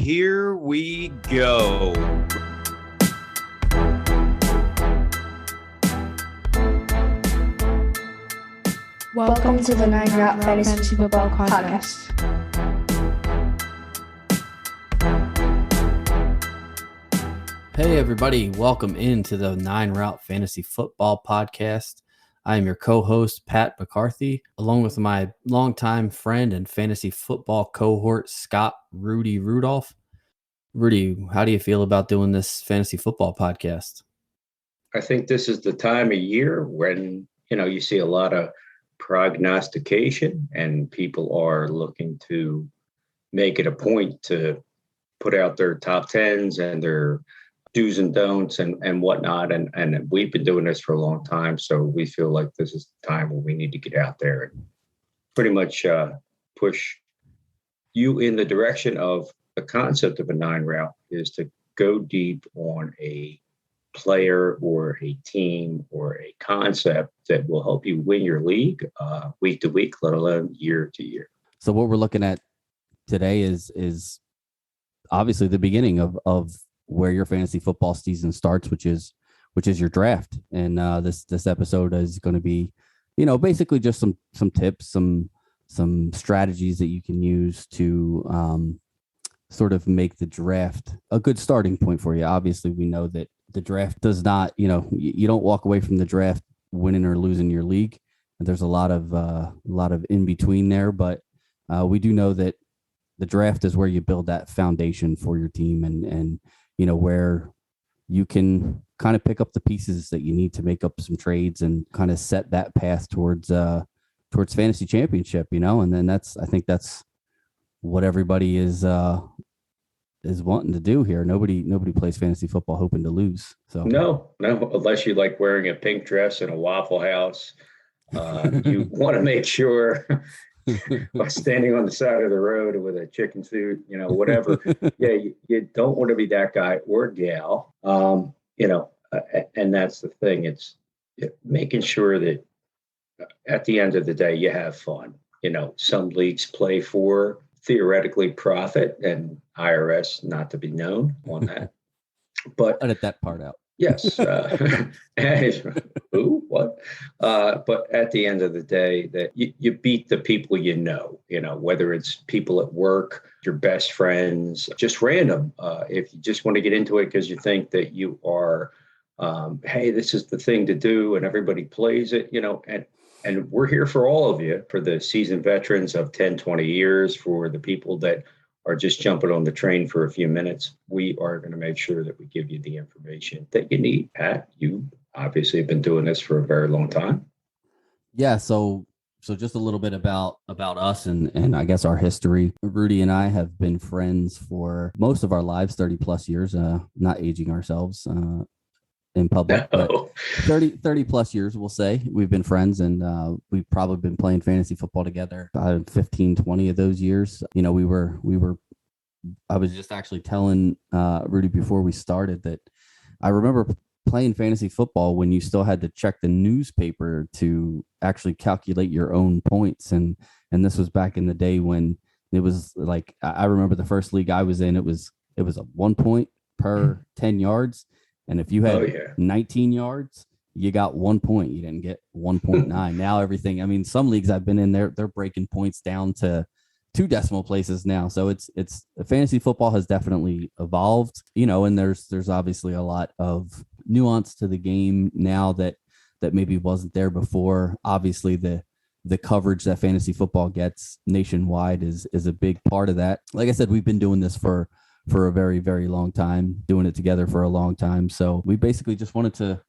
here we go. Welcome to the Nine Route Fantasy Football Podcast. Hey everybody, welcome into the Nine Route Fantasy Football Podcast. I am your co-host, Pat McCarthy, along with my longtime friend and fantasy football cohort, Scott Rudy Rudolph. Rudy, how do you feel about doing this fantasy football podcast? I think this is the time of year when, you see a lot of prognostication and people are looking to make it a point to put out their top tens and their do's and don'ts and whatnot. And we've been doing this for a long time. So we feel like this is the time where we need to get out there and pretty much push you in the direction of the concept of a nine route is to go deep on a player or a team or a concept that will help you win your league week to week, let alone year to year. So what we're looking at today is obviously the beginning of where your fantasy football season starts, which is your draft. And this episode is going to be, basically just some tips, some strategies that you can use to sort of make the draft a good starting point for you. Obviously, we know that the draft does not, you don't walk away from the draft winning or losing your league. And there's a lot of in between there, but we do know that the draft is where you build that foundation for your team and where you can kind of pick up the pieces that you need to make up some trades and kind of set that path towards fantasy championship, and then I think that's what everybody is wanting to do here. Nobody plays fantasy football hoping to lose. So no, unless you like wearing a pink dress in a Waffle House, you want to make sure by standing on the side of the road with a chicken suit, whatever. Yeah, you don't want to be that guy or gal. And that's the thing. It's making sure that at the end of the day, you have fun. Some leagues play for theoretically profit and IRS not to be known on that. But edit that part out. Yes. Ooh, what? But at the end of the day, that you beat the people whether it's people at work, your best friends, just random. If you just want to get into it because you think that you are, hey, this is the thing to do and everybody plays it, and we're here for all of you, for the seasoned veterans of 10, 20 years, for the people that are just jumping on the train for a few minutes. We are going to make sure that we give you the information that you need. Pat, you obviously have been doing this for a very long time. Yeah. So just a little bit about us and I guess our history. Rudy and I have been friends for most of our lives, 30 plus years, not aging ourselves in public, but 30 plus years, we'll say. We've been friends and we've probably been playing fantasy football together 15, 20 of those years. I was just actually telling Rudy before we started that I remember playing fantasy football when you still had to check the newspaper to actually calculate your own points. And this was back in the day when it was like, I remember the first league I was in, it was a 1 point per 10 yards. And if you had 19 yards, you got 1 point. You didn't get 1.9. Now everything, some leagues I've been in there, they're breaking points down to 2 decimal places now. So it's fantasy football has definitely evolved, and there's obviously a lot of nuance to the game now that maybe wasn't there before. Obviously the coverage that fantasy football gets nationwide is a big part of that. Like I said, we've been doing this for a very, very long time, doing it together for a long time. So we basically just wanted to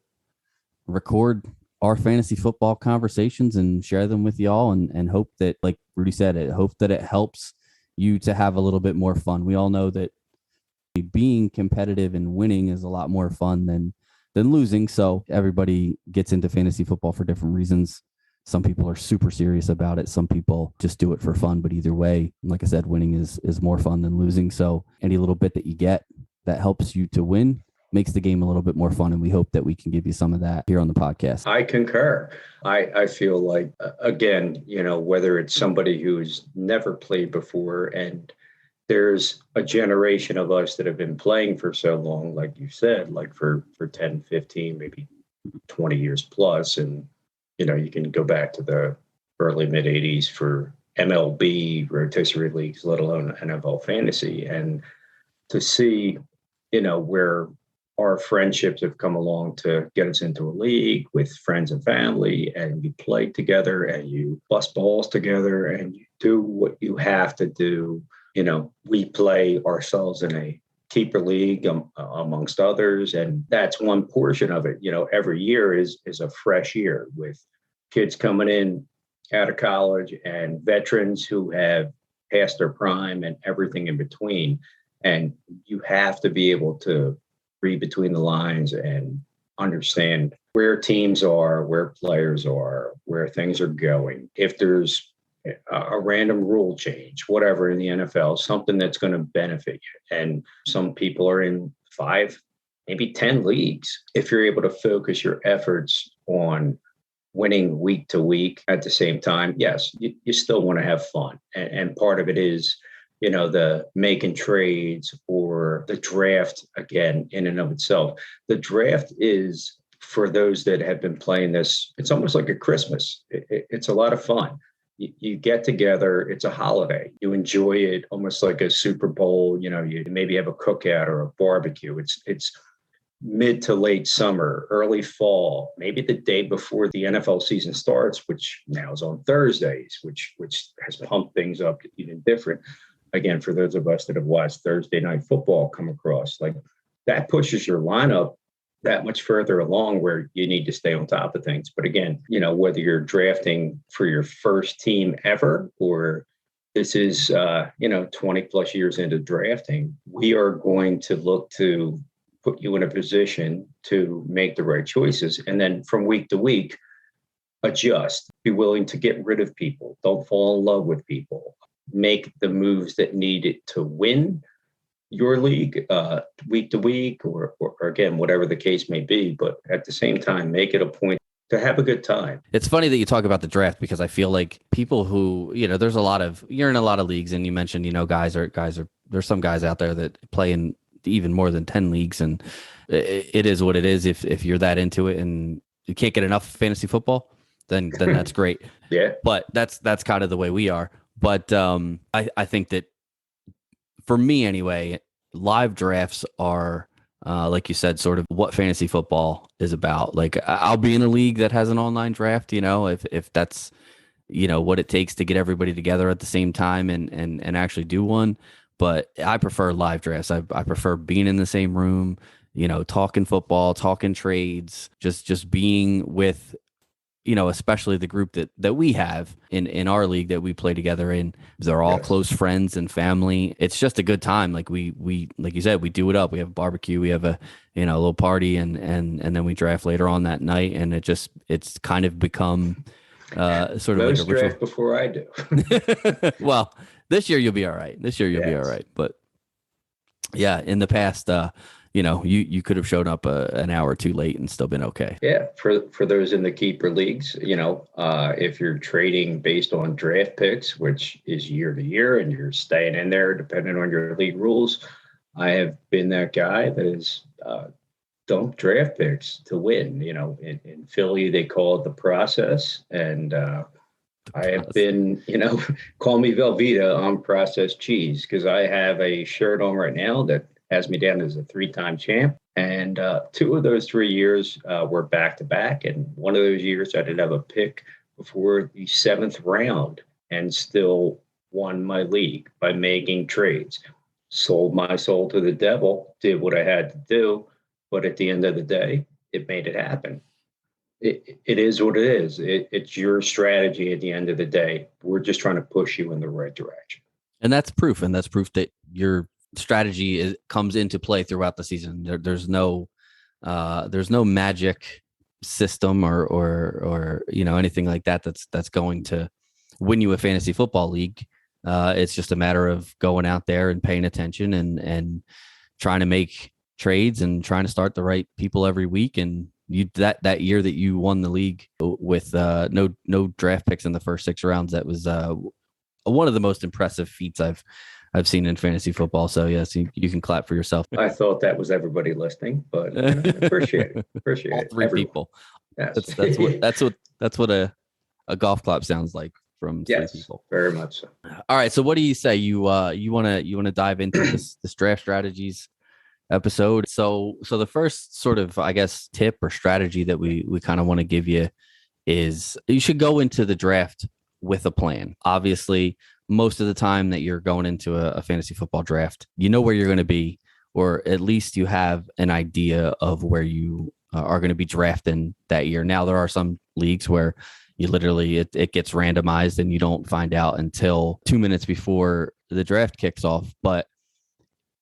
record our fantasy football conversations and share them with y'all and hope that, like Rudy said, it helps you to have a little bit more fun. We all know that being competitive and winning is a lot more fun than losing. So everybody gets into fantasy football for different reasons. Some people are super serious about it. Some people just do it for fun. But either way, like I said, winning is more fun than losing. So any little bit that you get that helps you to win makes the game a little bit more fun. And we hope that we can give you some of that here on the podcast. I concur. I feel like, again, whether it's somebody who's never played before and there's a generation of us that have been playing for so long, like you said, like for 10, 15, maybe 20 years plus. And, you can go back to the early mid 80s for MLB, rotisserie leagues, let alone NFL fantasy. And to see, where our friendships have come along to get us into a league with friends and family, and you play together and you bust balls together and you do what you have to do. We play ourselves in a keeper league amongst others, and that's one portion of it. Every year is a fresh year with kids coming in out of college and veterans who have passed their prime and everything in between. And you have to be able to read between the lines and understand where teams are, where players are, where things are going. If there's a random rule change, whatever in the NFL, something that's going to benefit you. And some people are in 5, maybe 10 leagues. If you're able to focus your efforts on winning week to week at the same time, yes, you still want to have fun. And part of it is, the making trades or the draft, again, in and of itself. The draft is, for those that have been playing this, it's almost like a Christmas. It's a lot of fun. You get together, it's a holiday. You enjoy it almost like a Super Bowl. You maybe have a cookout or a barbecue. It's mid to late summer, early fall, maybe the day before the NFL season starts, which now is on Thursdays, which has pumped things up even different. Again, for those of us that have watched Thursday night football come across, like that pushes your lineup that much further along where you need to stay on top of things. But again, whether you're drafting for your first team ever, or this is, 20 plus years into drafting, we are going to look to put you in a position to make the right choices. And then from week to week, adjust, be willing to get rid of people. Don't fall in love with people. Make the moves that need it to win your league week to week, or again, whatever the case may be. But at the same time, make it a point to have a good time. It's funny that you talk about the draft, because I feel like people who, there's you're in a lot of leagues, and you mentioned, there's some guys out there that play in even more than 10 leagues, and it is what it is. If you're that into it and you can't get enough fantasy football, then that's great. Yeah. But that's kind of the way we are. But I think that for me anyway, live drafts are, like you said, sort of what fantasy football is about. Like, I'll be in a league that has an online draft, if that's, what it takes to get everybody together at the same time and actually do one. But I prefer live drafts. I prefer being in the same room, talking football, talking trades, just being with, especially the group that we have in our league that we play together in. They're all close friends and family. It's just a good time. Like we like you said, we do it up. We have a barbecue, we have a little party, and then we draft later on that night, and it's kind of become sort of Most like a ritual. draft before I do. Well, this year you'll be all right. Be all right. But yeah, in the past, you could have shown up an hour or two late and still been okay. Yeah, for those in the keeper leagues, if you're trading based on draft picks, which is year to year, and you're staying in there depending on your league rules, I have been that guy that is dump draft picks to win. In Philly, they call it the process, and I have been, call me Velveeta on processed cheese, because I have a shirt on right now that has me down as a 3-time champ. And 2 of those 3 years were back to back. And one of those years I did have a pick before the 7th round and still won my league by making trades. Sold my soul to the devil, did what I had to do. But at the end of the day, it made it happen. It is what it is. It's your strategy at the end of the day. We're just trying to push you in the right direction. And that's proof. And that's proof that your strategy comes into play throughout the season. There's no magic system or anything like that that's going to win you a fantasy football league. It's just a matter of going out there and paying attention and trying to make trades and trying to start the right people every week. And that year that you won the league with no draft picks in the first 6 rounds, that was one of the most impressive feats I've I've seen in fantasy football. So yes, you can clap for yourself. I thought that was everybody listening, but appreciate it. Appreciate All it. three Everyone. people. Yes. That's what a golf clap sounds like from three Yes, people. very much so. All right. So what do you say? You want to dive into this draft strategies episode. So the first sort of, I guess, tip or strategy that we kind of want to give you is you should go into the draft with a plan. Obviously, most of the time that you're going into a fantasy football draft, you know where you're going to be, or at least you have an idea of where you are going to be drafting that year. Now, there are some leagues where you literally, it gets randomized and you don't find out until 2 minutes before the draft kicks off. But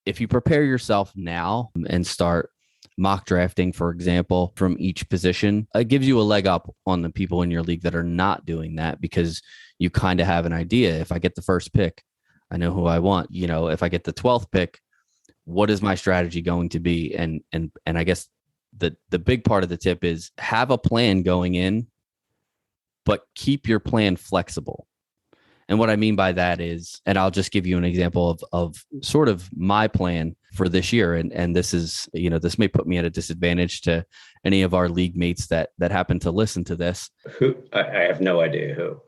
if you prepare yourself now and start mock drafting, for example, from each position, it gives you a leg up on the people in your league that are not doing that, because you kind of have an idea. If I get the first pick, I know who I want. If I get the 12th pick, what is my strategy going to be? And I guess the big part of the tip is have a plan going in, but keep your plan flexible. And what I mean by that is, and I'll just give you an example of sort of my plan for this year. And this is, this may put me at a disadvantage to any of our league mates that happen to listen to this. Who? I have no idea who.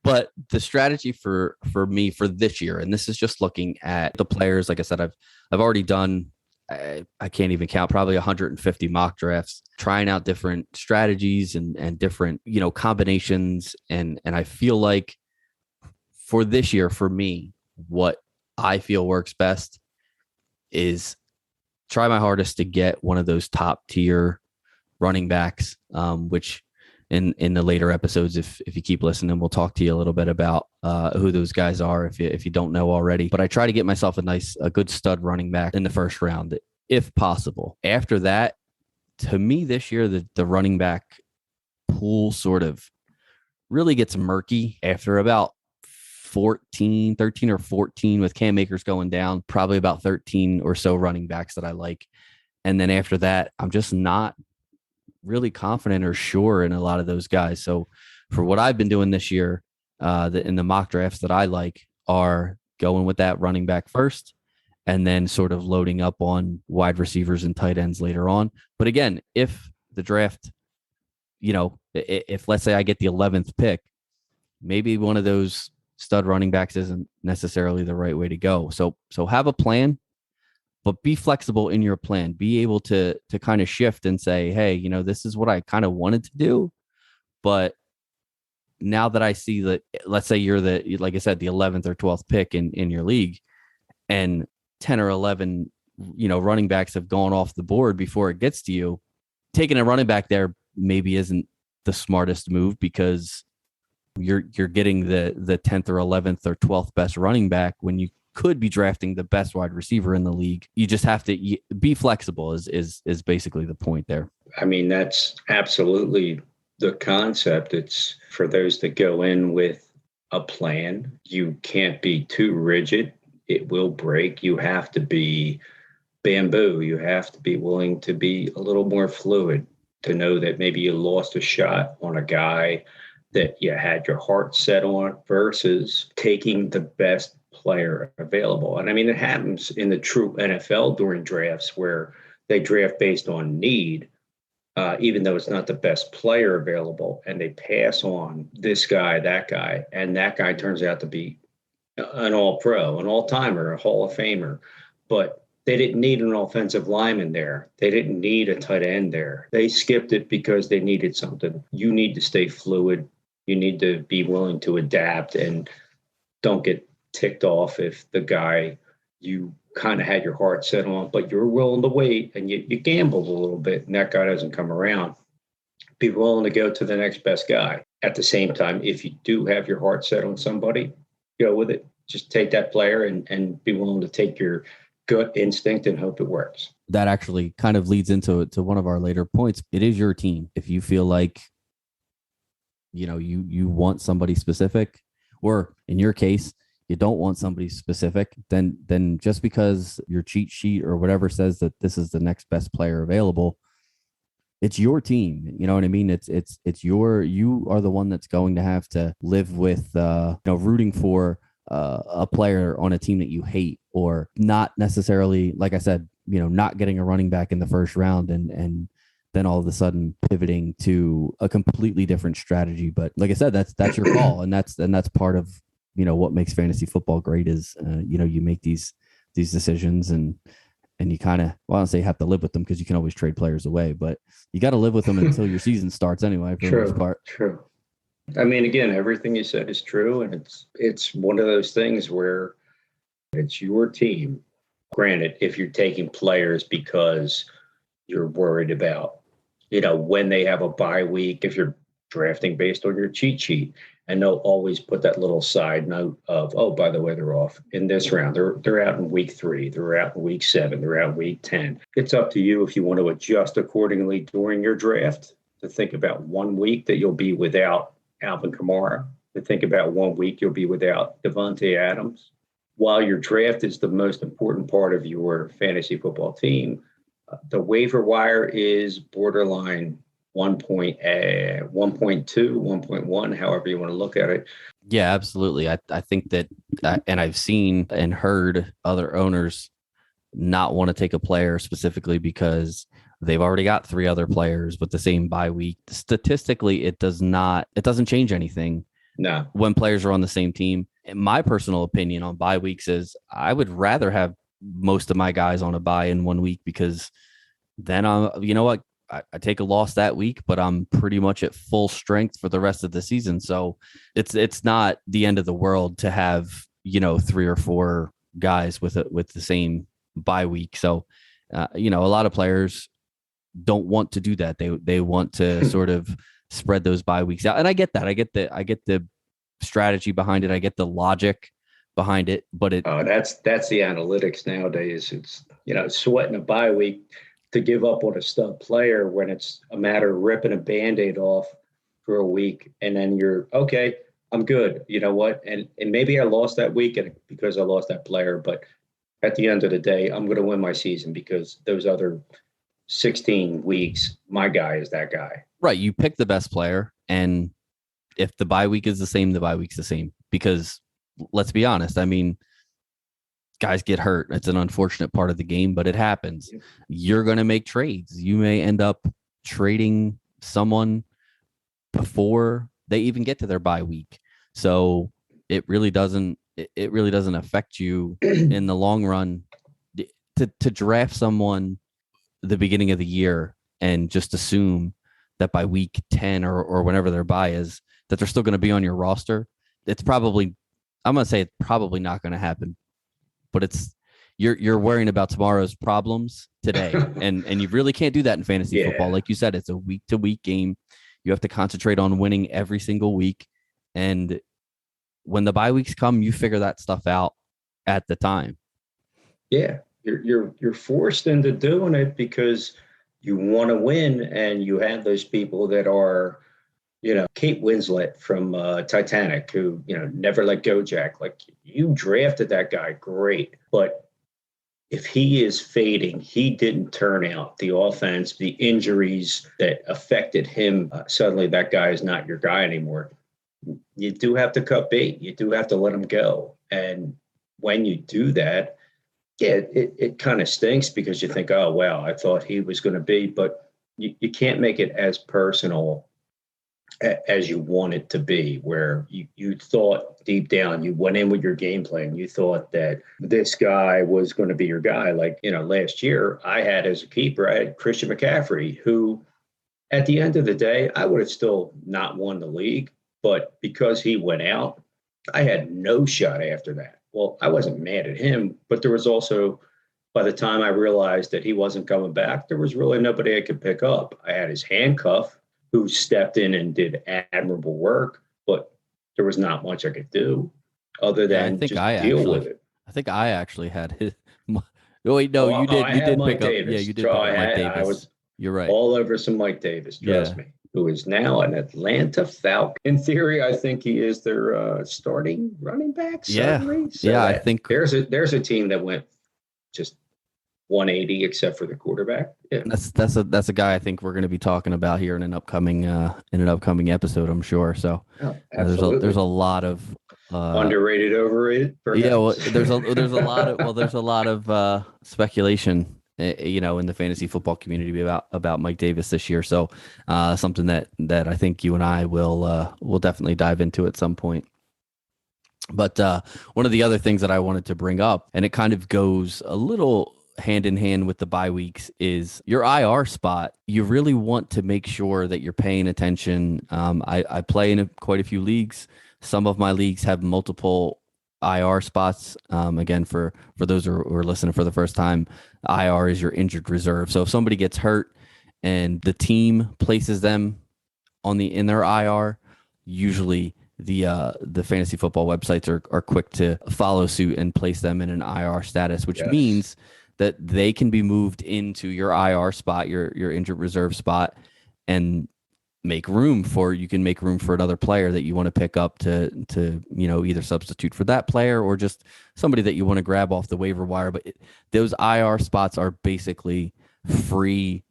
But the strategy for me for this year, and this is just looking at the players, like I said, I've already done, I can't even count, probably 150 mock drafts, trying out different strategies and different, combinations. And I feel like for this year, for me, what I feel works best is try my hardest to get one of those top tier running backs, which in the later episodes, if you keep listening, we'll talk to you a little bit about who those guys are if you don't know already. But I try to get myself a good stud running back in the first round, if possible. After that, to me this year, the running back pool sort of really gets murky after about 13 or 14, with Cam Akers going down, probably about 13 or so running backs that I like. And then after that, I'm just not really confident or sure in a lot of those guys. So for what I've been doing this year, in the mock drafts that I like are going with that running back first, and then sort of loading up on wide receivers and tight ends later on. But again, if the draft, if let's say I get the 11th pick, maybe one of those stud running backs isn't necessarily the right way to go. So have a plan, but be flexible in your plan. Be able to kind of shift and say, hey, this is what I kind of wanted to do, but now that I see that, let's say you're like I said, the 11th or 12th pick in your league, and 10 or 11, running backs have gone off the board before it gets to you, taking a running back there maybe isn't the smartest move, because you're getting the 10th or 11th or 12th best running back when you could be drafting the best wide receiver in the league. You just have to be flexible is basically the point there. I mean, that's absolutely the concept. It's for those that go in with a plan. You can't be too rigid. It will break. You have to be bamboo. You have to be willing to be a little more fluid, to know that maybe you lost a shot on a guy that you had your heart set on versus taking the best player available. And I mean, it happens in the true NFL during drafts where they draft based on need, even though it's not the best player available, and they pass on this guy, and that guy turns out to be an all-pro, an all-timer, a Hall of Famer. But they didn't need an offensive lineman there. They didn't need a tight end there. They skipped it because they needed something. You need to stay fluid. You need to be willing to adapt, and don't get ticked off if the guy you kind of had your heart set on, but you're willing to wait and you gambled a little bit and that guy doesn't come around. Be willing to go to the next best guy. At the same time, if you do have your heart set on somebody, go with it. Just take that player and be willing to take your gut instinct and hope it works. That actually kind of leads into one of our later points. It is your team. If you feel like, you want somebody specific, or in your case, you don't want somebody specific, then just because your cheat sheet or whatever says that this is the next best player available, it's your team. You know what I mean? You are the one that's going to have to live with, rooting for a player on a team that you hate, or not necessarily, like I said, not getting a running back in the first round and then all of a sudden pivoting to a completely different strategy. But like I said, that's your call. And that's part of, what makes fantasy football great is, you make these decisions and you kind of, well, I don't say you have to live with them because you can always trade players away, but you got to live with them until your season starts anyway, for the most part. True. I mean, again, everything you said is true. And it's one of those things where it's your team. Granted, if you're taking players because you're worried about, when they have a bye week, if you're drafting based on your cheat sheet, and they'll always put that little side note of, oh, by the way, they're off in this round. They're out in week 3. They're out in week 7. They're out in week 10. It's up to you if you want to adjust accordingly during your draft, to think about 1 week that you'll be without Alvin Kamara, to think about 1 week you'll be without Devontae Adams. While your draft is the most important part of your fantasy football team, the waiver wire is borderline 1.2, 1.1, however you want to look at it. Yeah, absolutely. I think that, and I've seen and heard other owners not want to take a player specifically because they've already got 3 other players with the same bye week. Statistically, it doesn't change anything. No. When players are on the same team. And my personal opinion on bye weeks is I would rather have most of my guys on a bye in 1 week, because then I take a loss that week, but I'm pretty much at full strength for the rest of the season. So it's not the end of the world to have, 3 or 4 guys with the same bye week. So, a lot of players don't want to do that. They want to sort of spread those bye weeks out. And I get that. I get the strategy behind it. I get the logic behind it, but that's the analytics nowadays. It's, sweating a bye week to give up on a stud player when it's a matter of ripping a Band-Aid off for a week. And then you're okay, I'm good. You know what? And maybe I lost that week because I lost that player, but at the end of the day, I'm going to win my season because those other 16 weeks, my guy is that guy. Right. You pick the best player, and if the bye week is the same, the bye week's the same, because let's be honest. I mean, guys get hurt. It's an unfortunate part of the game, but it happens. Yeah. You're going to make trades. You may end up trading someone before they even get to their bye week. So it really doesn't affect you in the long run to draft someone the beginning of the year and just assume that by week 10 or whenever their bye is, that they're still going to be on your roster. I'm going to say it's probably not going to happen, but you're worrying about tomorrow's problems today. and you really can't do that in fantasy football. Like you said, it's a week to week game. You have to concentrate on winning every single week. And when the bye weeks come, you figure that stuff out at the time. Yeah. You're forced into doing it because you want to win, and you have those people that are, Kate Winslet from Titanic, who, never let go, Jack. Like, you drafted that guy, great. But if he is fading, he didn't turn out the offense, the injuries that affected him. Suddenly that guy is not your guy anymore. You do have to cut bait. You do have to let him go. And when you do that, it kind of stinks, because you think, oh, wow, I thought he was going to be, but you can't make it as personal as you want it to be, where you thought deep down, you went in with your game plan. You thought that this guy was going to be your guy. Like, last year I had as a keeper, I had Christian McCaffrey, who at the end of the day, I would have still not won the league, but because he went out, I had no shot after that. Well, I wasn't mad at him, but there was also, by the time I realized that he wasn't coming back, there was really nobody I could pick up. I had his handcuff, who stepped in and did admirable work, but there was not much I could do other than deal with it. I think I actually had his. Oh, wait, no, you did. You did Mike pick Davis. up. Yeah, you did pick up Mike Davis. You're right. All over some Mike Davis, trust me, who is now an Atlanta Falcon. In theory, I think he is their starting running back. Suddenly. So I think there's a team that went 180 except for the quarterback. Yeah. That's a guy I think we're going to be talking about here in an upcoming episode, I'm sure. So Oh, there's a lot of underrated, overrated. Perhaps? Yeah, well, there's a lot of speculation, in the fantasy football community about Mike Davis this year. So something that I think you and I will definitely dive into at some point. But one of the other things that I wanted to bring up, and it kind of goes a little hand in hand with the bye weeks, is your IR spot. You really want to make sure that you're paying attention. I play in quite a few leagues. Some of my leagues have multiple IR spots. Again, for those who are listening for the first time, IR is your injured reserve. So if somebody gets hurt and the team places them in their IR, usually the fantasy football websites are quick to follow suit and place them in an IR status, which means that they can be moved into your IR spot, your injured reserve spot, and make room for another player that you want to pick up to either substitute for that player or just somebody that you want to grab off the waiver wire. But those IR spots are basically free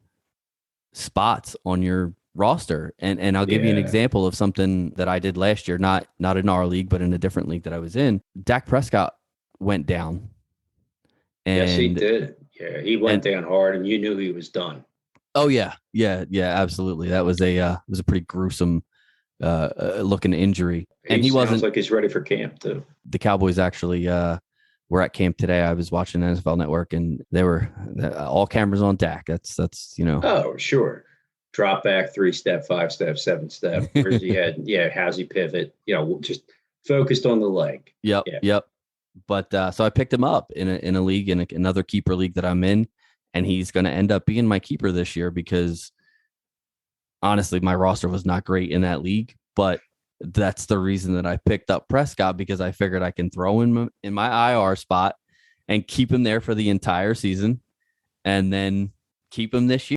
spots on your roster. And I'll give you an example of something that I did last year, not in our league, but in a different league that I was in. Dak Prescott went down. And, yes, he did. Yeah, he went down hard, and you knew he was done. Oh yeah, absolutely. That was a pretty gruesome looking injury, and he wasn't like he's ready for camp too. The Cowboys actually were at camp today. I was watching the NFL Network, and they were all cameras on Dak. That's Oh sure, drop back, 3-step, 5-step, 7-step. Where's he head? Yeah, how's he pivot? Just focused on the leg. Yep. But so I picked him up in a league, in another keeper league that I'm in. And he's going to end up being my keeper this year because, honestly, my roster was not great in that league. But that's the reason that I picked up Prescott, because I figured I can throw him in my IR spot and keep him there for the entire season and then keep him this year.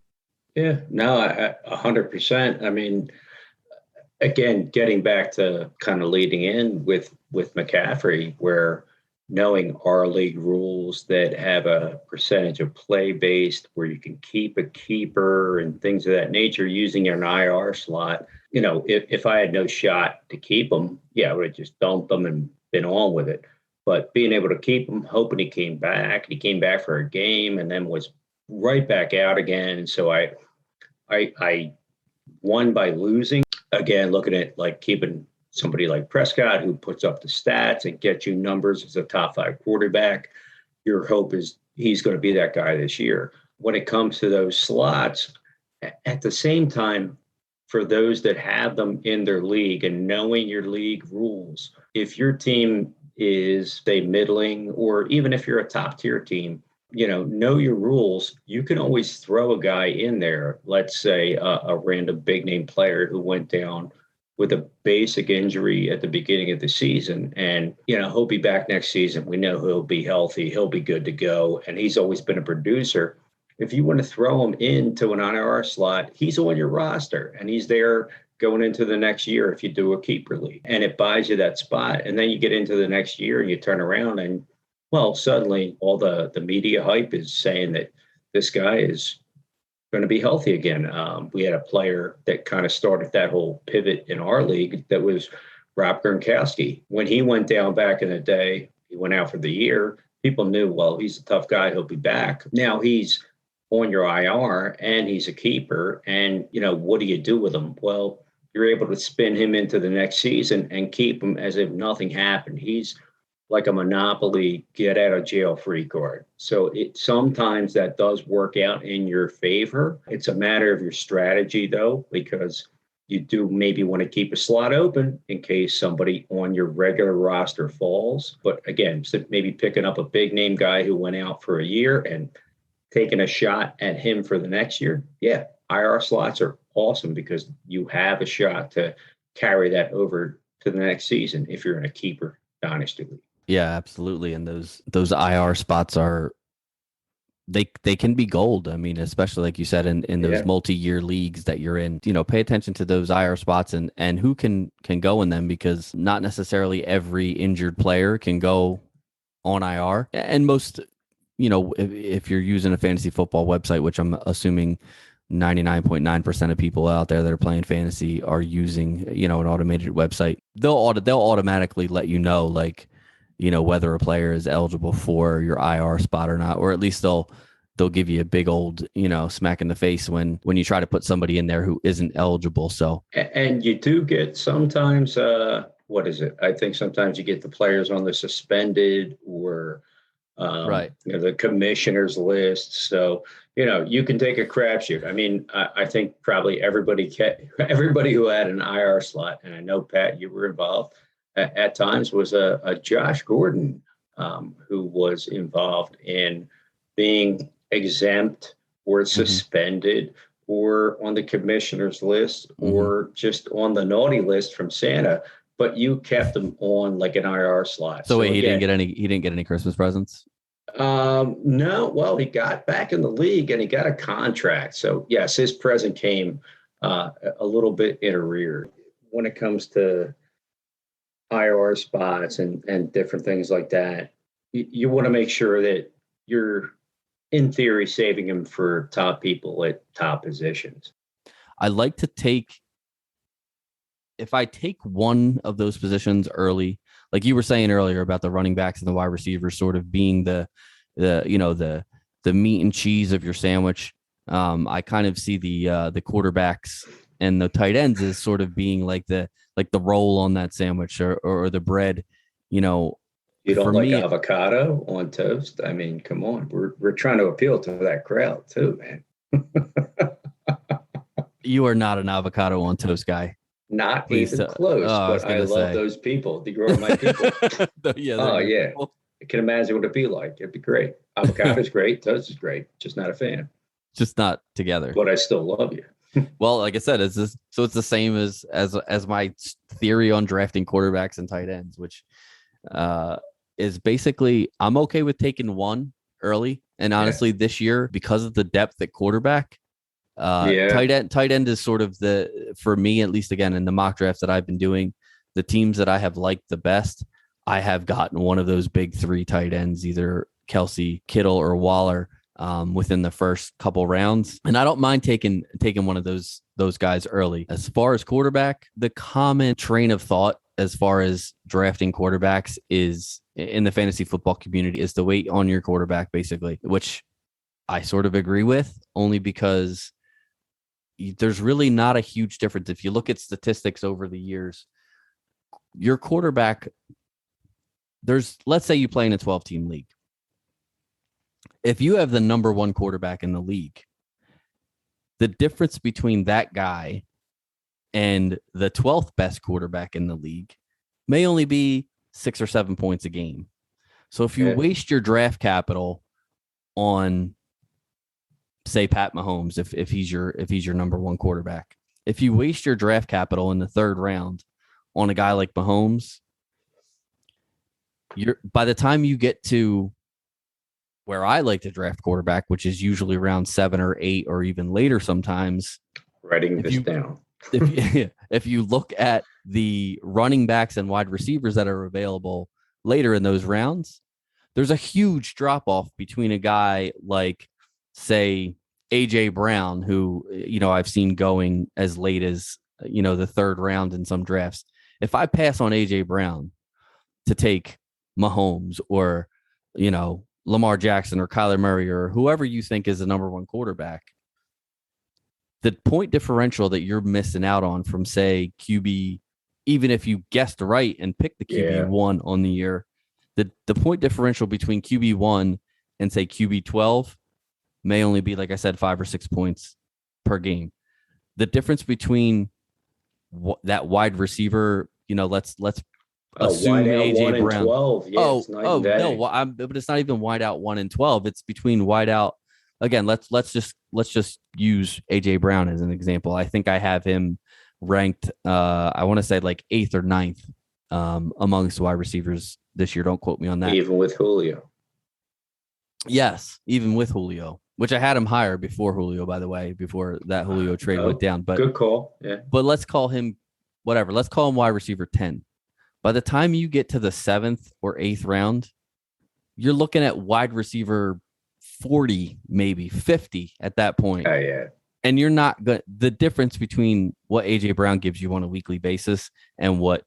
Yeah, no, 100%. I mean, again, getting back to kind of leading in with McCaffrey, where knowing our league rules that have a percentage of play based where you can keep a keeper and things of that nature using an IR slot. If I had no shot to keep him, I would have just dumped them and been on with it. But being able to keep him, hoping he came back for a game and then was right back out again. And so I won by losing. Again, looking at like keeping somebody like Prescott, who puts up the stats and gets you numbers as a top 5 quarterback, your hope is he's going to be that guy this year. When it comes to those slots, at the same time, for those that have them in their league and knowing your league rules, if your team is, say, middling, or even if you're a top tier team, know your rules. You can always throw a guy in there, let's say a random big name player who went down with a basic injury at the beginning of the season. And, he'll be back next season. We know he'll be healthy. He'll be good to go. And he's always been a producer. If you want to throw him into an IR slot, he's on your roster and he's there going into the next year if you do a keeper league. And it buys you that spot. And then you get into the next year and you turn around and, well, suddenly all the media hype is saying that this guy is going to be healthy again. We had a player that kind of started that whole pivot in our league. That was Rob Gronkowski. When he went down back in the day, he went out for the year. People knew, well, he's a tough guy. He'll be back. Now he's on your IR and he's a keeper. And, what do you do with him? Well, you're able to spin him into the next season and keep him as if nothing happened. He's like a Monopoly get out of jail free card. So sometimes that does work out in your favor. It's a matter of your strategy though, because you do maybe want to keep a slot open in case somebody on your regular roster falls. But again, so maybe picking up a big name guy who went out for a year and taking a shot at him for the next year. Yeah, IR slots are awesome because you have a shot to carry that over to the next season if you're in a keeper dynasty league. Yeah, absolutely. And those IR spots they can be gold. I mean, especially like you said, in those multi-year leagues that you're in, pay attention to those IR spots and who can go in them, because not necessarily every injured player can go on IR. And most if you're using a fantasy football website, which I'm assuming 99.9% of people out there that are playing fantasy are using, an automated website, they'll automatically let you know, like, whether a player is eligible for your IR spot or not, or at least they'll give you a big old, smack in the face when you try to put somebody in there who isn't eligible. So, And you do get sometimes, what is it? I think sometimes you get the players on the suspended or right. the commissioner's list. So, you can take a crapshoot. I mean, I think probably everybody who had an IR slot, and I know, Pat, you were involved at times, was a Josh Gordon who was involved in being exempt or suspended or on the commissioner's list or just on the naughty list from Santa, but you kept him on like an IR slot. So wait, he didn't get any Christmas presents? No, well, he got back in the league and he got a contract. So yes, his present came a little bit in arrears. When it comes to IR spots and different things like that, you want to make sure that you're, in theory, saving him for top people at top positions. I like to if I take one of those positions early, like you were saying earlier about the running backs and the wide receivers sort of being the meat and cheese of your sandwich. I kind of see the quarterbacks and the tight ends as sort of being like the roll on that sandwich or the bread, You don't like avocado on toast? I mean, come on. We're trying to appeal to that crowd too, man. You are not an avocado on toast guy. Not even close, but I love those people. The grow my people. Yeah. Oh, yeah. I can imagine what it'd be like. It'd be great. Avocado is great. Toast is great. Just not a fan. Just not together. But I still love you. Well, like I said, it's the same as my theory on drafting quarterbacks and tight ends, which is basically I'm okay with taking one early. And honestly, this year, because of the depth at quarterback, tight end is sort of for me, at least, again, in the mock drafts that I've been doing, the teams that I have liked the best, I have gotten one of those big three tight ends, either Kelsey, Kittle, or Waller, within the first couple rounds. And I don't mind taking one of those guys early. As far as quarterback, the common train of thought as far as drafting quarterbacks is in the fantasy football community is to wait on your quarterback, basically, which I sort of agree with, only because there's really not a huge difference. If you look at statistics over the years, your quarterback, let's say you play in a 12-team league. If you have the number one quarterback in the league, the difference between that guy and the 12th best quarterback in the league may only be 6 or 7 points a game. So if you waste your draft capital on, say, Pat Mahomes, if he's your number one quarterback, if you waste your draft capital in the third round on a guy like Mahomes, by the time you get to where I like to draft quarterback, which is usually around 7 or 8 or even later sometimes. Writing this down. If you look at the running backs and wide receivers that are available later in those rounds, there's a huge drop off between a guy like, say, AJ Brown, who, I've seen going as late as, the third round in some drafts. If I pass on AJ Brown to take Mahomes or, Lamar Jackson or Kyler Murray or whoever you think is the number one quarterback, the point differential that you're missing out on from, say, QB, even if you guessed right and picked the QB1 on the year, the point differential between QB1 and, say, QB12 may only be, like I said, 5 or 6 points per game. The difference between that wide receiver, let's assume AJ Brown. 12. Yeah, but it's not even wide out 1 and 12. It's between wide out. Again, let's just use AJ Brown as an example. I think I have him ranked, I want to say like 8th or 9th amongst wide receivers this year. Don't quote me on that. Even with Julio. Yes, even with Julio, which I had him higher before Julio, by the way, before that Julio trade went down. But good call. Yeah. But let's call him whatever. Let's call him wide receiver 10. By the time you get to the 7th or 8th round, you're looking at wide receiver 40, maybe 50 at that point. Oh, yeah. And you're not going the difference between what AJ Brown gives you on a weekly basis and what,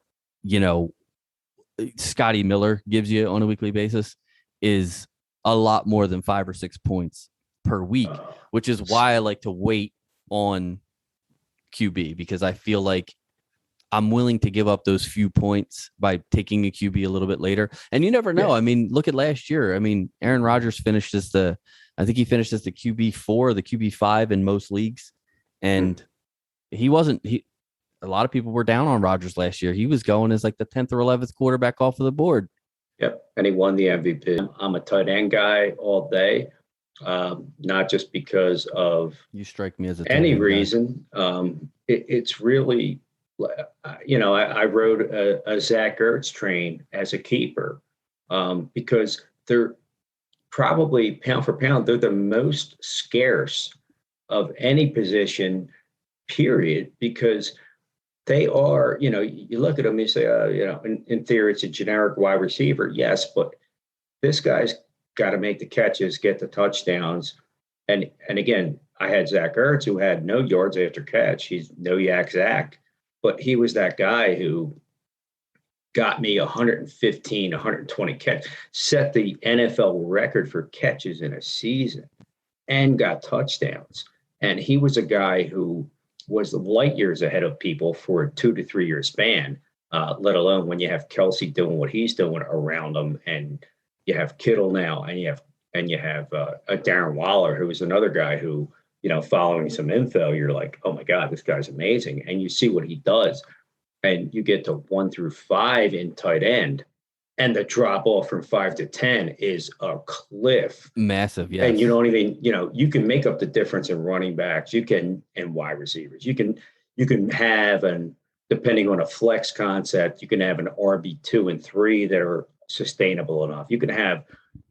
Scotty Miller gives you on a weekly basis is a lot more than 5 or 6 points per week, which is why I like to wait on QB, because I feel like I'm willing to give up those few points by taking a QB a little bit later. And you never know. Yeah. I mean, look at last year. I mean, Aaron Rodgers finished as the QB4 or the QB5 in most leagues. And a lot of people were down on Rodgers last year. He was going as like the 10th or 11th quarterback off of the board. Yep. And he won the MVP. I'm a tight end guy all day. Not just because of you strike me as any reason. It's really, I rode a Zach Ertz train as a keeper because they're probably pound for pound, they're the most scarce of any position, period, because they are, you look at them, you say, in theory, it's a generic wide receiver. Yes, but this guy's got to make the catches, get the touchdowns. And again, I had Zach Ertz, who had no yards after catch. He's no yak Zach, but he was that guy who got me 115, 120 catch, set the NFL record for catches in a season, and got touchdowns. And he was a guy who was light years ahead of people for a 2 to 3 year span, let alone when you have Kelsey doing what he's doing around him, and you have Kittle now, and you have a Darren Waller, who is another guy who, following some info, you're like, oh my God, this guy's amazing. And you see what he does. And you get to 1 through 5 in tight end, and the drop off from 5 to 10 is a cliff. Massive, yes. And you don't even, you can make up the difference in running backs. You can, and wide receivers. You can have, and depending on a flex concept, you can have an RB2 and 3 that are sustainable enough. You can have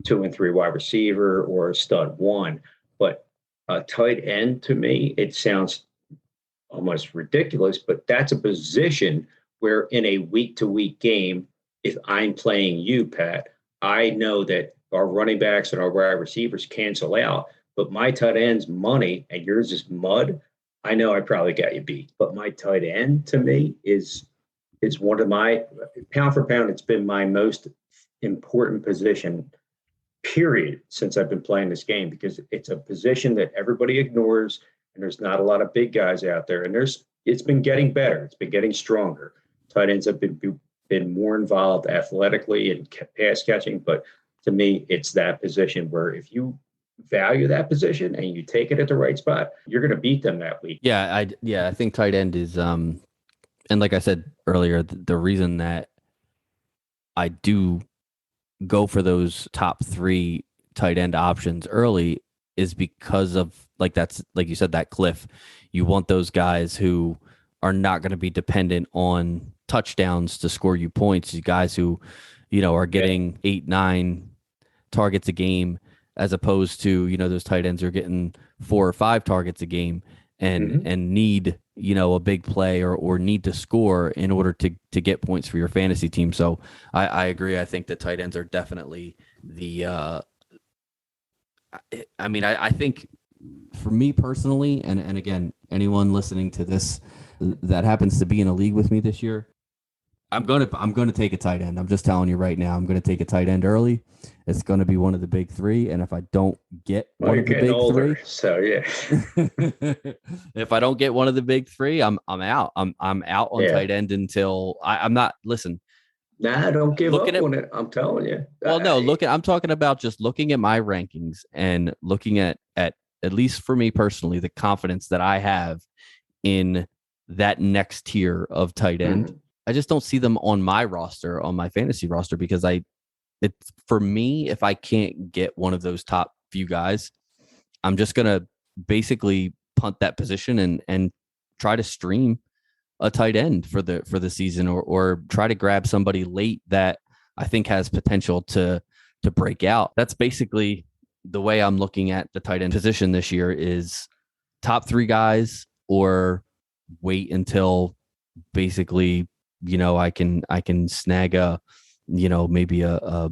2 and 3 wide receiver or a stud 1, but a tight end, to me, it sounds almost ridiculous, but that's a position where in a week-to-week game, if I'm playing you, Pat, I know that our running backs and our wide receivers cancel out, but my tight end's money and yours is mud. I know I probably got you beat, but my tight end, to me, is one of my, pound for pound, it's been my most important position, period, since I've been playing this game, because it's a position that everybody ignores. And there's not a lot of big guys out there. And it's been getting better. It's been getting stronger. Tight ends have been more involved athletically and pass catching. But to me, it's that position where if you value that position and you take it at the right spot, you're going to beat them that week. Yeah, I think tight end is, and like I said earlier, the reason that I do go for those top 3 tight end options early is because of, that's like you said, that cliff. You want those guys who are not going to be dependent on touchdowns to score you points. You guys who, are getting 8, 9 targets a game, as opposed to, those tight ends are getting 4 or 5 targets a game and need, a big play or need to score in order to get points for your fantasy team. So I agree. I think that tight ends are definitely the, I think for me personally, and again, anyone listening to this that happens to be in a league with me this year, I'm gonna take a tight end. I'm just telling you right now, I'm gonna take a tight end early. It's gonna be one of the big 3, and if I don't get one of the big older, 3, so yeah. If I don't get one of the big 3, I'm out. I'm out on tight end until I'm not. Listen. Nah, don't give up on it. I'm telling you. Well, no, I'm talking about just looking at my rankings and looking at least for me personally, the confidence that I have in that next tier of tight end. Mm-hmm. I just don't see them on my roster, on my fantasy roster, because for me, if I can't get one of those top few guys, I'm just going to basically punt that position and try to stream a tight end for the season, or try to grab somebody late that I think has potential to break out. That's basically the way I'm looking at the tight end position this year, is top 3 guys, or wait until basically, I can snag maybe a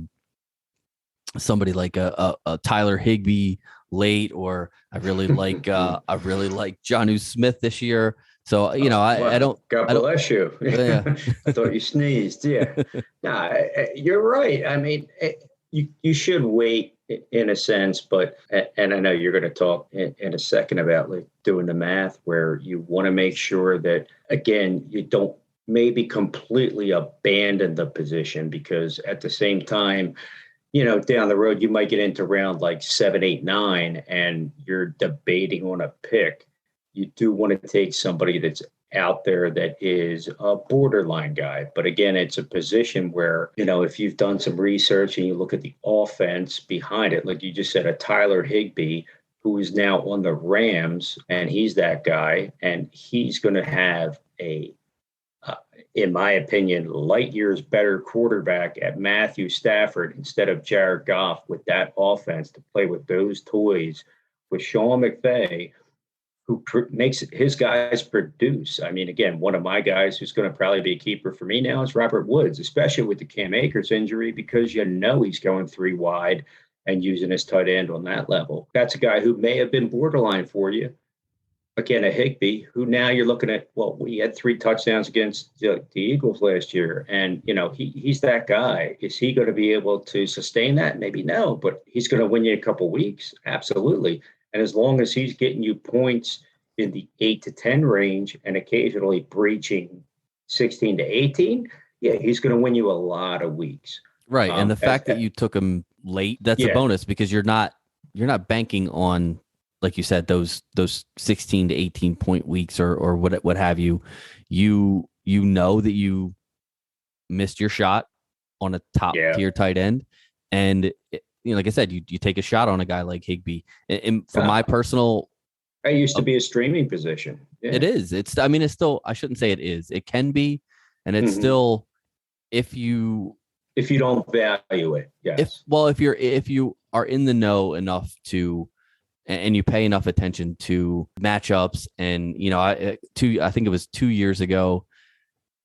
somebody like a Tyler Higbee late, or I really like Jonnu Smith this year. So I Well, don't God I don't bless you. yeah. I thought you sneezed. Yeah. No, you're right. I mean, you should wait in a sense, but and I know you're going to talk in a second about like doing the math where you want to make sure that again you don't maybe completely abandon the position because at the same time down the road, you might get into round like 7, 8, 9, and you're debating on a pick. You do want to take somebody that's out there that is a borderline guy. But again, it's a position where, if you've done some research and you look at the offense behind it, like you just said, a Tyler Higbee, who is now on the Rams, and he's that guy, and he's going to have in my opinion, light years better quarterback at Matthew Stafford instead of Jared Goff with that offense to play with those toys with Sean McVay, who makes his guys produce. I mean, again, one of my guys who's going to probably be a keeper for me now is Robert Woods, especially with the Cam Akers injury, because he's going 3 wide and using his tight end on that level. That's a guy who may have been borderline for you. Again, a Higbee, who now you're looking at, well, we had 3 touchdowns against the Eagles last year. And, he's that guy. Is he going to be able to sustain that? Maybe no, but he's going to win you a couple weeks. Absolutely. And as long as he's getting you points in the 8 to 10 range and occasionally breaching 16 to 18, yeah, he's going to win you a lot of weeks. Right. And the fact that you took him late, that's a bonus because you're not banking on, like you said, those 16 to 18 point weeks or what have you. You know that you missed your shot on a top tier tight end, and like I said, you take a shot on a guy like Higbee. And for my personal, it used to be a streaming position. Yeah. It is. It's still. I shouldn't say it is. It can be, and it's still if you don't value it. Yes. If you are in the know enough to. And you pay enough attention to matchups, and I think it was 2 years ago,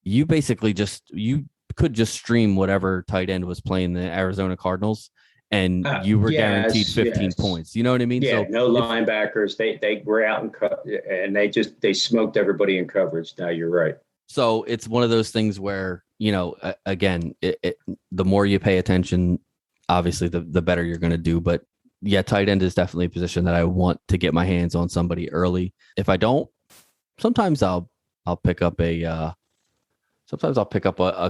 you basically you could just stream whatever tight end was playing the Arizona Cardinals, and you were guaranteed 15 points. You know what I mean? Yeah, so no linebackers. They were out and they smoked everybody in coverage. Now you're right. So it's one of those things where again, the more you pay attention, obviously the better you're going to do, but. Yeah, tight end is definitely a position that I want to get my hands on somebody early. If I don't, sometimes I'll pick up a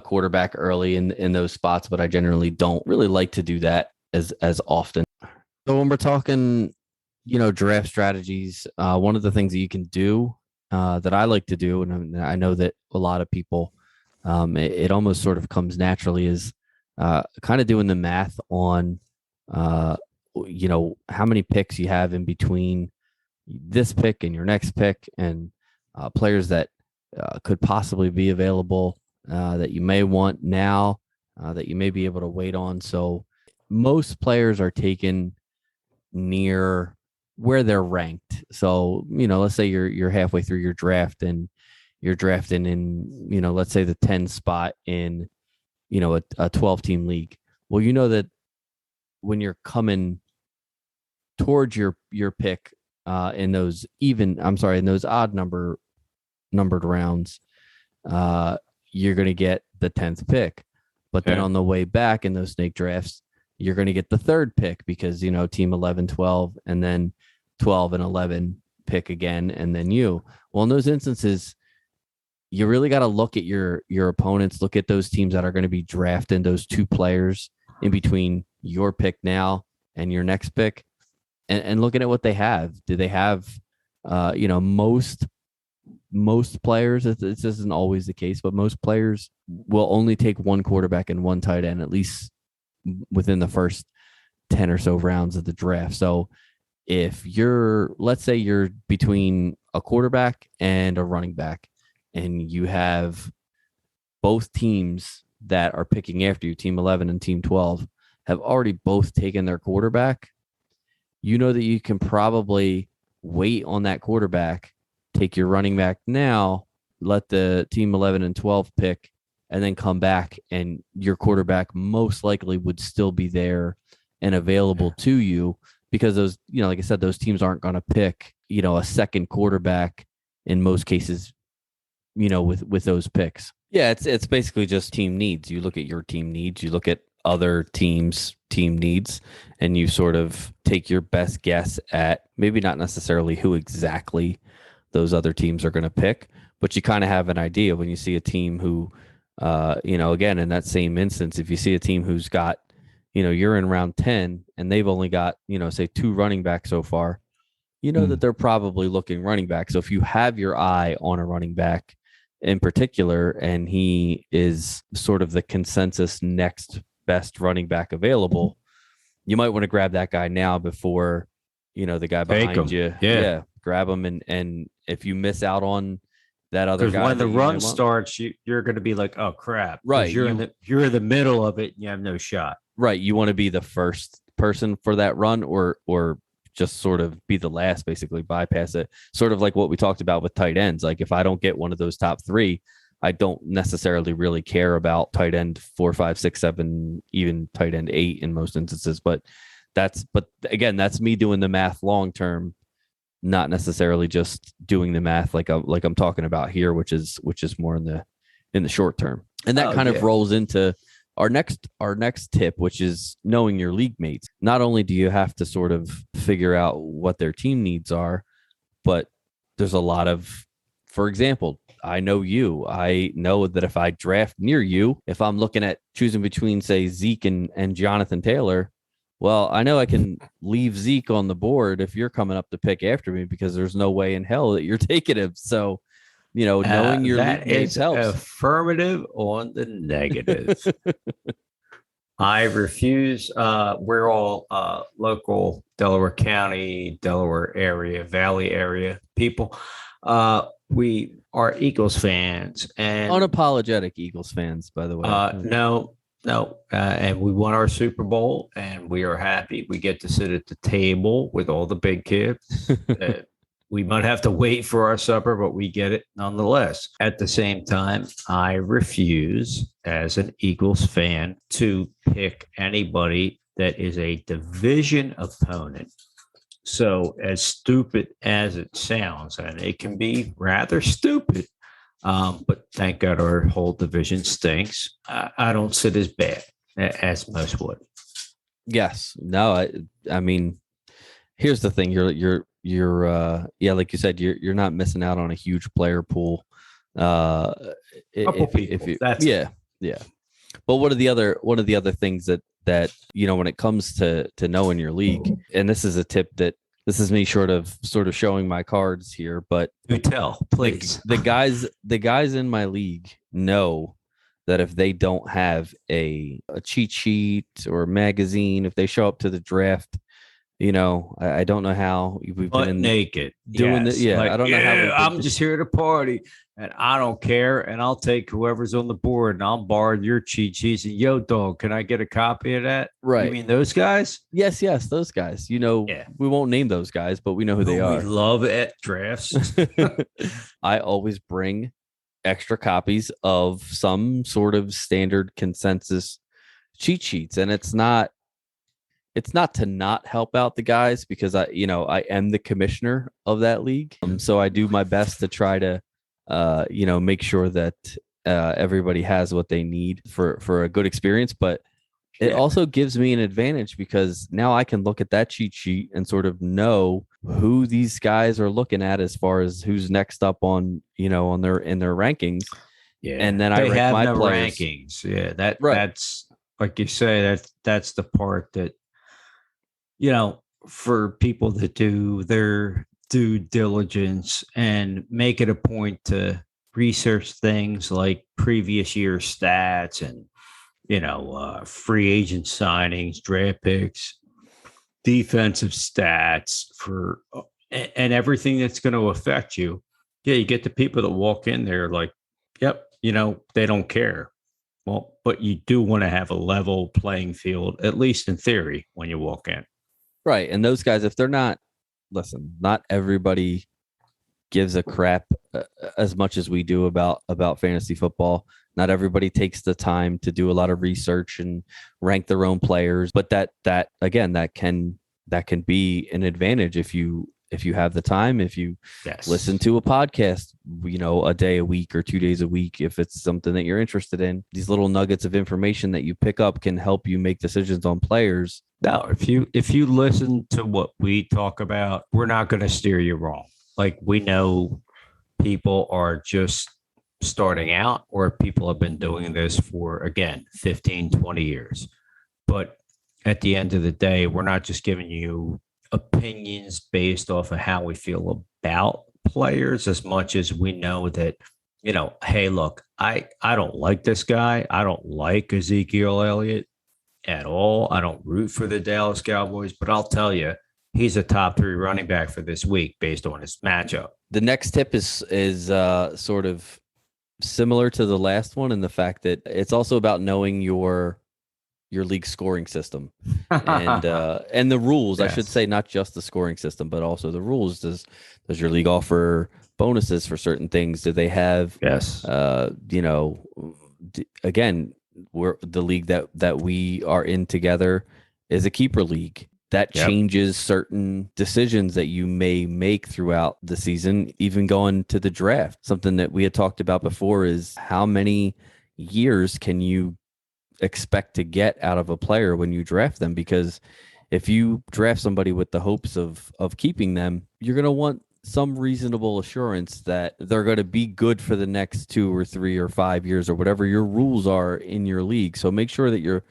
quarterback early in those spots, but I generally don't really like to do that as often. So when we're talking, draft strategies, one of the things that you can do that I like to do, and I know that a lot of people, it almost sort of comes naturally, is kind of doing the math on how many picks you have in between this pick and your next pick, and players that could possibly be available that you may want now, that you may be able to wait on. So most players are taken near where they're ranked. So, let's say you're halfway through your draft and you're drafting in, let's say the 10 spot in, a 12 team league. Well, that when you're coming towards your pick in those odd numbered rounds, you're going to get the 10th pick. But then on the way back in those snake drafts, you're going to get the 3rd pick because, team 11, 12, and then 12 and 11 pick again, and then you. Well, in those instances, you really got to look at your opponents, look at those teams that are going to be drafting those 2 players in between your pick now and your next pick, and looking at what they have. Do they have, most players, this isn't always the case, but most players will only take 1 quarterback and 1 tight end, at least within the first 10 or so rounds of the draft. So if let's say you're between a quarterback and a running back, and you have both teams that are picking after you, team 11 and team 12, have already both taken their quarterback, that you can probably wait on that quarterback, take your running back now, let the team 11 and 12 pick, and then come back, and your quarterback most likely would still be there and available to you, because those, like I said, those teams aren't going to pick, a second quarterback in most cases, with those picks. Yeah, it's basically just team needs. You look at your team needs, you look at other teams' team needs, and you sort of take your best guess at maybe not necessarily who exactly those other teams are going to pick, but you kind of have an idea when you see a team who, again, in that same instance, if you see a team who's got, you're in round 10 and they've only got, say 2 running backs so far, that they're probably looking running back. So if you have your eye on a running back in particular, and he is sort of the consensus next best running back available, you might want to grab that guy now before, the guy behind you. Yeah. Grab him. And if you miss out on that other guy, when the run starts, you're going to be like, oh crap. Right. You're in the middle of it and you have no shot. Right. You want to be the first person for that run, or just sort of be the last, basically bypass it. Sort of like what we talked about with tight ends. Like if I don't get one of those top 3, I don't necessarily really care about tight end 4, 5, 6, 7, even tight end 8 in most instances. But again, that's me doing the math long term, not necessarily just doing the math like I'm talking about here, which is more in the short term. And that of rolls into our next tip, which is knowing your league mates. Not only do you have to sort of figure out what their team needs are, but there's a lot of, for example, I know that if I draft near you, if I'm looking at choosing between, say, Zeke and Jonathan Taylor, well, I know I can leave Zeke on the board if you're coming up to pick after me, because there's no way in hell that you're taking him. So, knowing your league mates helps. Affirmative on the negative. I refuse. We're all local Delaware County, Delaware area, Valley area people. We are Eagles fans, and unapologetic Eagles fans, by the way. No. And we won our Super Bowl, and we are happy. We get to sit at the table with all the big kids. We might have to wait for our supper, but we get it nonetheless. At the same time, I refuse, as an Eagles fan, to pick anybody that is a division opponent. So, as stupid as it sounds, and it can be rather stupid, but thank God our whole division stinks. I don't sit as bad as most would. Yes. No, I mean, here's the thing. You're like you said, you're not missing out on a huge player pool. If you, yeah. But one of the other things that when it comes to knowing your league, and this is a tip that this is me sort of showing my cards here, but do tell, please. The guys in my league know that if they don't have a cheat sheet or a magazine, if they show up to the draft, I don't know how we've been naked doing this. Yeah, I don't know how. I'm just here to party, and I don't care, and I'll take whoever's on the board, and I'll borrow your cheat sheets. And yo, dog, can I get a copy of that? Right. You mean those guys? Yes, those guys. We won't name those guys, but we know who they are. We love it. Drafts. I always bring extra copies of some sort of standard consensus cheat sheets, and it's not to not help out the guys, because I am the commissioner of that league. So I do my best to try to, make sure that everybody has what they need for a good experience. But it also gives me an advantage, because now I can look at that cheat sheet and sort of know who these guys are looking at as far as who's next up on, in their rankings. Yeah. And then I rank my players. Rankings. Yeah. That's like you say, that's the part that, for people that do their due diligence and make it a point to research things like previous year stats and, free agent signings, draft picks, defensive stats and everything that's going to affect you. Yeah. You get the people that walk in there like, yep, they don't care. Well, but you do want to have a level playing field, at least in theory, when you walk in. Right. And those guys, if they're not, listen, not everybody gives a crap as much as we do about fantasy football. Not everybody takes the time to do a lot of research and rank their own players, but that again, that can be an advantage if you have the time, if you Yes. listen to a podcast, a day a week or 2 days a week, if it's something that you're interested in. These little nuggets of information that you pick up can help you make decisions on players. No, if you listen to what we talk about, we're not going to steer you wrong. Like, we know people are just starting out, or people have been doing this for, again, 15, 20 years. But at the end of the day, we're not just giving you opinions based off of how we feel about players, as much as we know that, hey, look, I don't like this guy. I don't like Ezekiel Elliott at all. I don't root for the Dallas Cowboys, but I'll tell you, he's a top 3 running back for this week based on his matchup. The next tip is sort of similar to the last one, in the fact that it's also about knowing your league scoring system and the rules. Yes. I should say, not just the scoring system, but also the rules. Does your league offer bonuses for certain things? Do they have? Yes. Again, the league that we are in together is a keeper league. That changes certain decisions that you may make throughout the season, even going to the draft. Something that we had talked about before is how many years can you expect to get out of a player when you draft them? Because if you draft somebody with the hopes of keeping them, you're going to want some reasonable assurance that they're going to be good for the next 2 or 3 or 5 years, or whatever your rules are in your league. So make sure that you're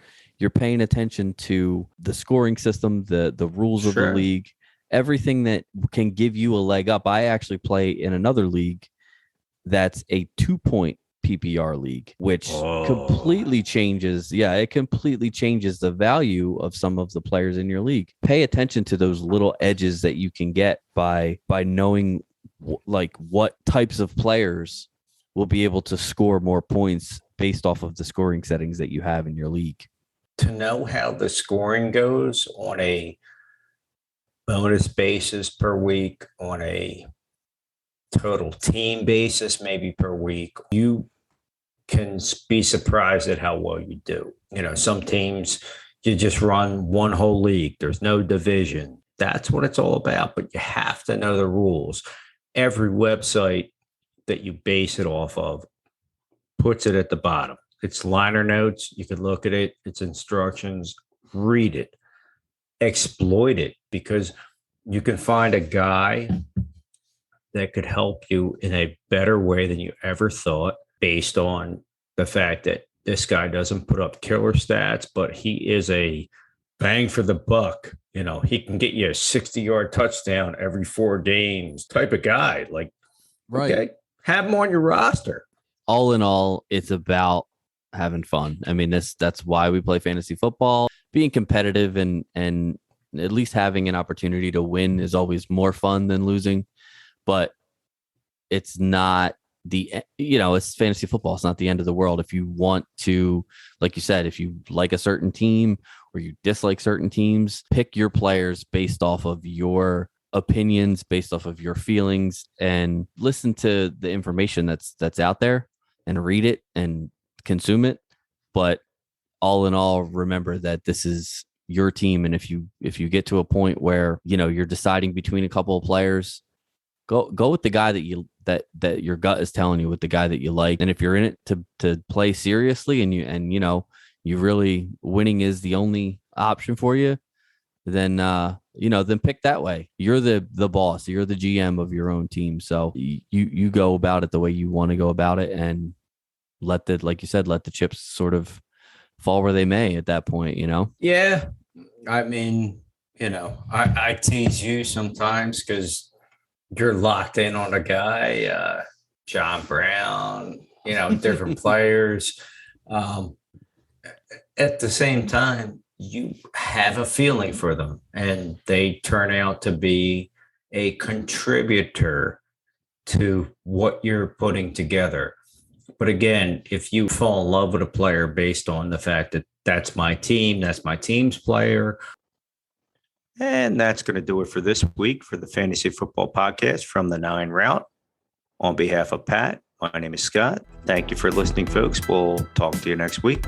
paying attention to the scoring system, the rules of the league, everything that can give you a leg up. I actually play in another league that's a 2-point PPR league, which completely changes. Yeah, it completely changes the value of some of the players in your league. Pay attention to those little edges that you can get by knowing like what types of players will be able to score more points based off of the scoring settings that you have in your league. To know how the scoring goes on a bonus basis per week, on a total team basis maybe per week, you can be surprised at how well you do. Some teams, you just run one whole league. There's no division. That's what it's all about. But you have to know the rules. Every website that you base it off of puts it at the bottom. It's liner notes. You can look at it. It's instructions. Read it. Exploit it, because you can find a guy that could help you in a better way than you ever thought, based on the fact that this guy doesn't put up killer stats, but he is a bang for the buck. He can get you a 60-yard touchdown every 4 games type of guy. Like, right. Okay, have him on your roster. All in all, it's about having fun. I mean, that's why we play fantasy football. Being competitive and at least having an opportunity to win is always more fun than losing. But it's not it's fantasy football. It's not the end of the world. If you want to, like you said, if you like a certain team or you dislike certain teams, pick your players based off of your opinions, based off of your feelings, and listen to the information that's out there and read it and consume it. But all in all, remember that this is your team. And if you get to a point where, you're deciding between a couple of players, go with the guy that your gut is telling you, with the guy that you like. And if you're in it to play seriously and you really winning is the only option for you, then then pick that way. You're the boss. You're the GM of your own team. So you go about it the way you want to go about it, and let the chips sort of fall where they may at that point. Yeah, I mean, I tease you sometimes because you're locked in on a guy, John Brown, different players. At the same time, you have a feeling for them, and they turn out to be a contributor to what you're putting together. But again, if you fall in love with a player based on the fact that that's my team, that's my team's player. And that's going to do it for this week for the Fantasy Football Podcast from the 9 Route. On behalf of Pat, My name is Scott. Thank you for listening, folks. We'll talk to you next week.